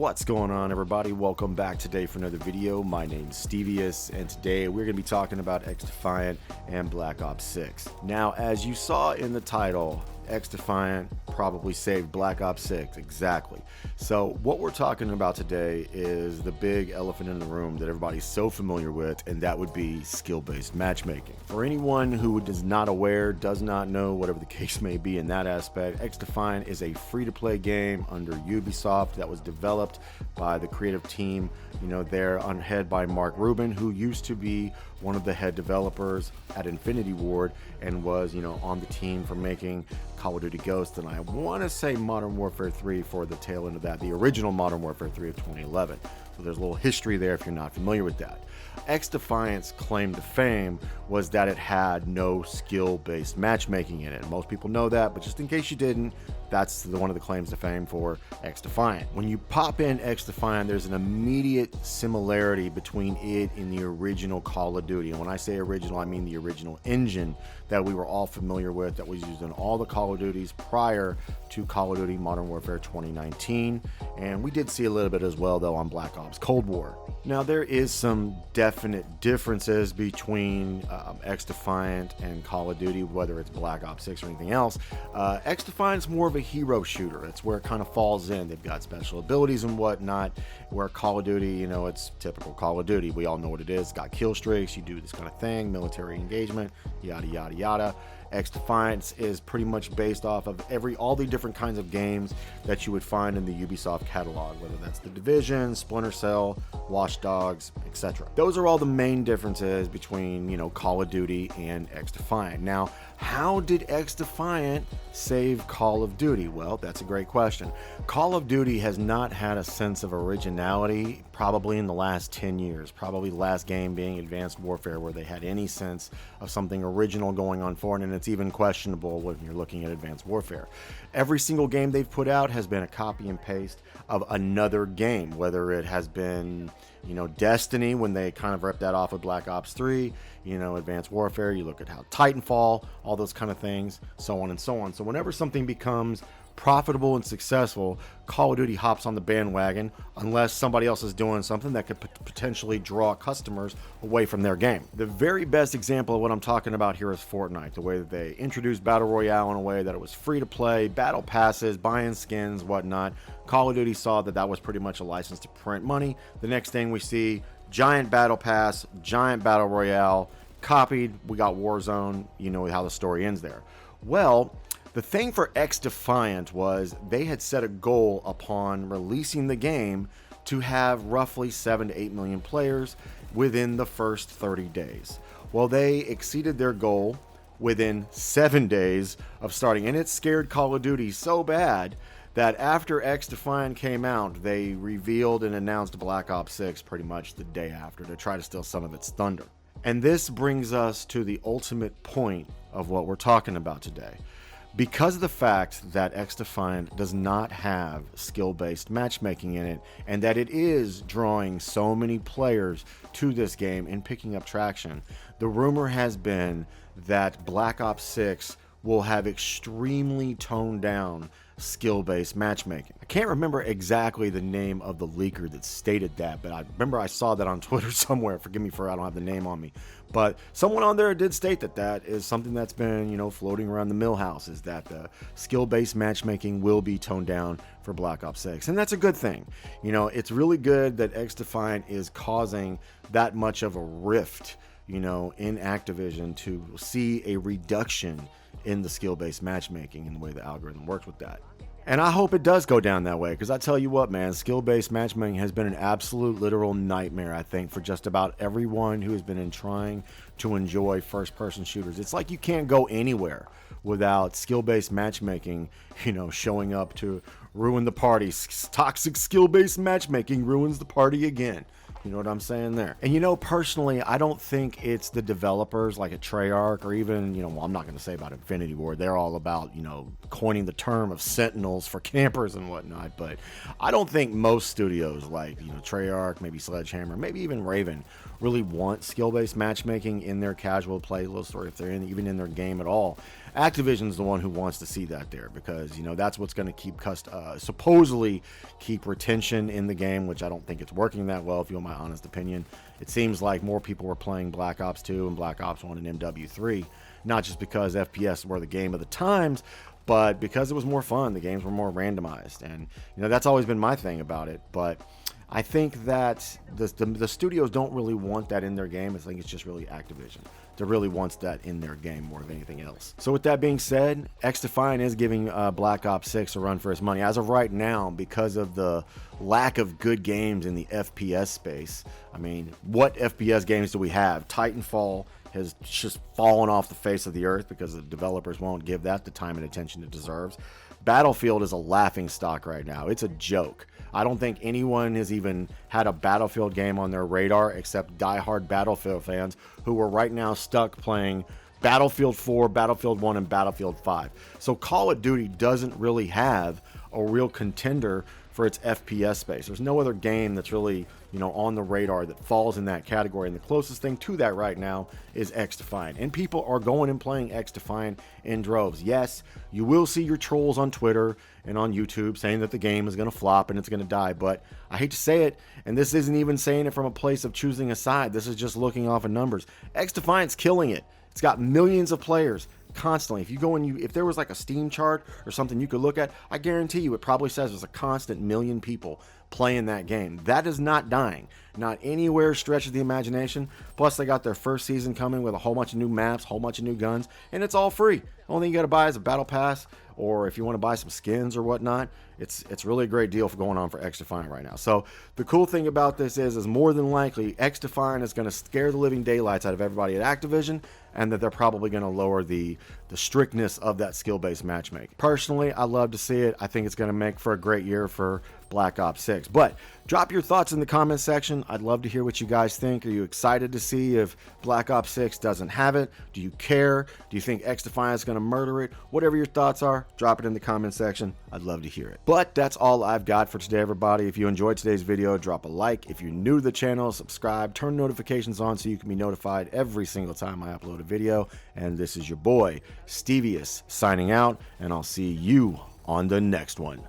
What's going on, everybody? Welcome back today for another video. My name's Stevius, and today we're going to be talking about XDefiant and Black Ops 6. Now, as you saw in the title, XDefiant probably saved Black Ops 6, exactly. So what we're talking about today is the big elephant in the room that everybody's so familiar with, and that would be skill-based matchmaking. For anyone who is not aware, does not know, whatever the case may be in that aspect, XDefiant is a free-to-play game under Ubisoft that was developed by the creative team, there head by Mark Rubin, who used to be one of the head developers at Infinity Ward and was, on the team for making Call of Duty Ghosts, and I want to say Modern Warfare 3 for the tail end of that, the original Modern Warfare 3 of 2011. So there's a little history there if you're not familiar with that. XDefiant's claim to fame was that it had no skill-based matchmaking in it. Most people know that, but just in case you didn't, that's one of the claims to fame for XDefiant. When you pop in XDefiant, there's an immediate similarity between it and the original Call of Duty. And when I say original, I mean the original engine that we were all familiar with, that was used in all the Call of Duties prior to Call of Duty Modern Warfare 2019. And we did see a little bit as well, though, on Black Ops Cold War. Now, there is some definite differences between XDefiant and Call of Duty, whether it's Black Ops 6 or anything else. XDefiant's more of a hero shooter. That's where it kind of falls in. They've got special abilities and whatnot, where Call of Duty, it's typical Call of Duty. We all know what it is. It's got kill streaks. You do this kind of thing, military engagement, yada, yada, yada. XDefiant is pretty much based off of all the different kinds of games that you would find in the Ubisoft catalog, whether that's The Division, Splinter Cell, Watch Dogs, etc. Those are all the main differences between, Call of Duty and XDefiant. Now, how did XDefiant save Call of Duty? Well, that's a great question. Call of Duty has not had a sense of originality probably in the last 10 years. Probably the last game being Advanced Warfare, where they had any sense of something original going on for it, and it's even questionable when you're looking at Advanced Warfare. Every single game they've put out has been a copy and paste of another game, whether it has been, Destiny, when they kind of ripped that off of Black Ops 3, Advanced Warfare, you look at how Titanfall, all those kind of things, so on and so on. So whenever something becomes profitable and successful, Call of Duty hops on the bandwagon unless somebody else is doing something that could potentially draw customers away from their game. The very best example of what I'm talking about here is Fortnite, the way that they introduced Battle Royale in a way that it was free to play, battle passes, buying skins, whatnot. Call of Duty saw that that was pretty much a license to print money. The next thing we see, giant battle pass, giant Battle Royale, copied, we got Warzone, you know how the story ends there. Well, the thing for XDefiant was they had set a goal upon releasing the game to have roughly 7 to 8 million players within the first 30 days. Well, they exceeded their goal within 7 days of starting, and it scared Call of Duty so bad that after XDefiant came out, they revealed and announced Black Ops 6 pretty much the day after to try to steal some of its thunder. And this brings us to the ultimate point of what we're talking about today. Because of the fact that XDefiant does not have skill-based matchmaking in it, and that it is drawing so many players to this game and picking up traction, the rumor has been that Black Ops 6 will have extremely toned down skill-based matchmaking. I can't remember exactly the name of the leaker that stated that, but I remember I saw that on Twitter somewhere. Forgive me for I don't have the name on me. But someone on there did state that that is something that's been, floating around the millhouse, is that the skill-based matchmaking will be toned down for Black Ops 6. And that's a good thing. It's really good that XDefiant is causing that much of a rift, in Activision to see a reduction in the skill-based matchmaking and the way the algorithm works with that. And I hope it does go down that way, because I tell you what, man, skill-based matchmaking has been an absolute literal nightmare, I think, for just about everyone who has been trying to enjoy first-person shooters. It's like you can't go anywhere without skill-based matchmaking, showing up to ruin the party. Toxic skill-based matchmaking ruins the party again. You know what I'm saying there? And personally, I don't think it's the developers like at Treyarch or even, I'm not going to say about Infinity Ward. They're all about, coining the term of sentinels for campers and whatnot. But I don't think most studios like, Treyarch, maybe Sledgehammer, maybe even Raven really want skill-based matchmaking in their casual playlist, or if they're even in their game at all. Activision's the one who wants to see that there, because you know that's what's going to keep supposedly keep retention in the game, which I don't think it's working that well, if you want my honest opinion. It seems like more people were playing Black Ops 2 and Black Ops 1 and MW3, not just because FPS were the game of the times, but because it was more fun. The games were more randomized, and you know that's always been my thing about it. But I think that the studios don't really want that in their game. I think it's just really Activision that really wants that in their game more than anything else. So with that being said, XDefiant is giving Black Ops 6 a run for its money. As of right now, because of the lack of good games in the FPS space, I mean, what FPS games do we have? Titanfall has just fallen off the face of the earth because the developers won't give that the time and attention it deserves. Battlefield is a laughing stock right now. It's a joke. I don't think anyone has even had a Battlefield game on their radar except diehard Battlefield fans who are right now stuck playing Battlefield 4, Battlefield 1, and Battlefield 5. So Call of Duty doesn't really have a real contender for its FPS space. There's no other game that's really, you know, on the radar that falls in that category, and the closest thing to that right now is XDefiant. And people are going and playing XDefiant in droves. Yes, you will see your trolls on Twitter and on YouTube saying that the game is going to flop and it's going to die, but I hate to say it, and this isn't even saying it from a place of choosing a side. This is just looking off of numbers. XDefiant's killing it. It's got millions of players constantly. If you go and if there was like a Steam chart or something you could look at, I guarantee you it probably says there's a constant million people playing that game. That is not dying, not anywhere stretch of the imagination. Plus they got their first season coming with a whole bunch of new maps, whole bunch of new guns, and it's all free. The only thing you got to buy is a battle pass, or if you want to buy some skins or whatnot. It's really a great deal for going on for XDefiant right now. So the cool thing about this is more than likely XDefiant is going to scare the living daylights out of everybody at Activision, and that they're probably going to lower the strictness of that skill-based matchmaking. Personally, I love to see it. I think it's going to make for a great year for Black Ops 6. But drop your thoughts in the comment section. I'd love to hear what you guys think. Are you excited to see if Black Ops 6 doesn't have it? Do you care? Do you think XDefiant is going to murder it? Whatever your thoughts are, drop it in the comment section. I'd love to hear it. But that's all I've got for today, everybody. If you enjoyed today's video, drop a like. If you're new to the channel, subscribe, turn notifications on so you can be notified every single time I upload a video. And this is your boy, XDefiant, signing out, and I'll see you on the next one.